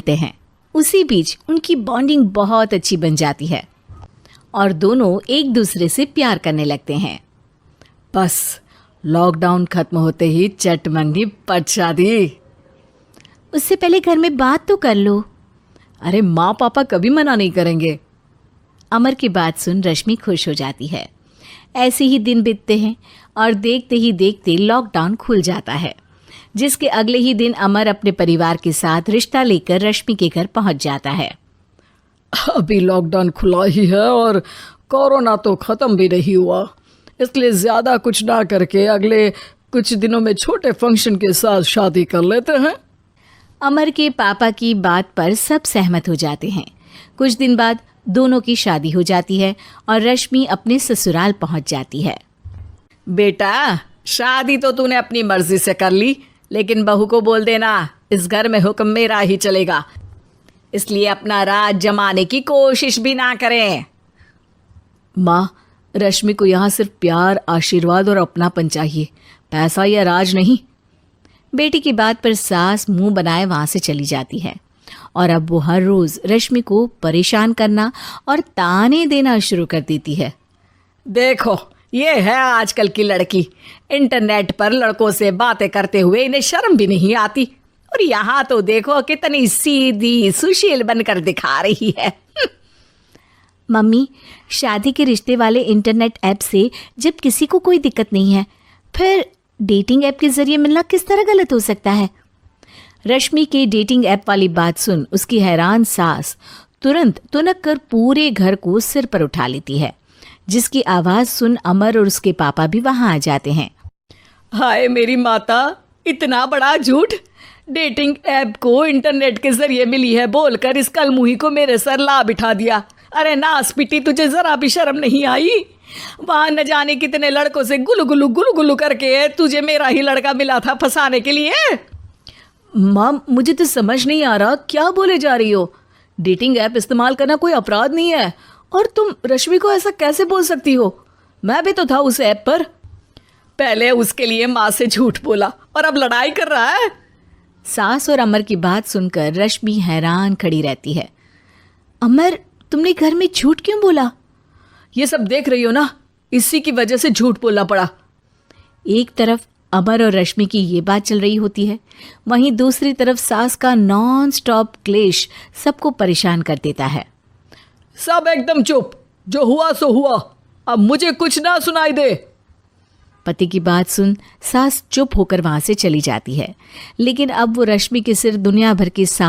मिलते हैं। उसी बीच उनकी बॉन्डिंग बहुत अच्छी बन जाती है और दोनों एक दूसरे से प्यार करने लगते हैं। बस लॉकडाउन खत्म होते ही चट मंगी पट शादी। उससे पहले घर में बात तो कर लो। अरे माँ पापा कभी मना नहीं करेंगे। अमर की बात सुन रश्मि खुश हो जाती है। ऐसे ही दिन बीतते हैं और देखते ही देखते लॉकडाउन खुल जाता है, जिसके अगले ही दिन अमर अपने परिवार के साथ रिश्ता लेकर रश्मि के घर पहुंच जाता है। अभी लॉकडाउन खुला ही है और कोरोना तो ख़त्म भी नहीं हुआ, इसलिए ज़्यादा कुछ ना करके अगले कुछ दिनों में छोटे फंक्शन के साथ शादी कर लेते हैं। अमर के पापा की बात पर सब सहमत हो जाते हैं। कुछ दिन बाद दोनों की शादी हो जाती है और रश्मि अपने ससुराल पहुंच जाती है। बेटा, शादी तो तूने अपनी मर्जी से कर ली, लेकिन बहू को बोल देना इस घर में हुक्म मेरा ही चलेगा, इसलिए अपना राज जमाने की कोशिश भी ना करें। माँ, रश्मि को यहाँ सिर्फ प्यार, आशीर्वाद और अपनापन चाहिए, पैसा या राज नहीं। बेटी की बात पर सास मुंह बनाए वहां से चली जाती है और अब वो हर रोज रश्मि को परेशान करना और ताने देना शुरू कर देती है। देखो, ये है आजकल की लड़की, इंटरनेट पर लड़कों से बातें करते हुए इन्हें शर्म भी नहीं आती, और यहाँ तो देखो कितनी सीधी सुशील बनकर दिखा रही है। मम्मी, शादी के रिश्ते वाले इंटरनेट ऐप से जब किसी को कोई दिक्कत नहीं है, फिर डेटिंग ऐप के जरिए मिलना किस तरह गलत हो सकता है? रश्मि के डेटिंग ऐप वाली बात सुन उसकी हैरान सास तुरंत तुनक कर पूरे घर को सिर पर उठा लेती है, जिसकी आवाज सुन अमर और उसके पापा भी वहां आ जाते हैं। हाय मेरी माता, इतना बड़ा झूठ! डेटिंग ऐप को इंटरनेट के जरिए मिली है बोलकर इस कलमुही को मेरे सर ला बिठा दिया। अरे नास पिटी, तुझे जरा भी शर्म नहीं आई? वहां न जाने कितने लड़कों से गुलू गुलू करके तुझे मेरा ही लड़का मिला था फंसाने के लिए। माँ, मुझे तो समझ नहीं आ रहा क्या बोले जा रही हो। डेटिंग ऐप इस्तेमाल करना कोई अपराध नहीं है, और तुम रश्मि को ऐसा कैसे बोल सकती हो? मैं भी तो था उस ऐप पर। पहले उसके लिए माँ से झूठ बोला और अब लड़ाई कर रहा है। सास और अमर की बात सुनकर रश्मि हैरान खड़ी रहती है। अमर, तुमने घर में झूठ क्यों बोला? ये सब देख रही हो ना, इसी की वजह से झूठ बोलना पड़ा। एक तरफ अमर और रश्मि की ये बात चल रही होती है, वहीं दूसरी तरफ सास का नॉन स्टॉप क्लेश सबको परेशान कर देता है। सब एकदम चुप, जो हुआ सो हुआ, अब मुझे कुछ ना सुनाई दे। पति की बात सुन सास चुप होकर वहां से चली जाती है, लेकिन अब वो रश्मि के सिर दुनिया भर के साथ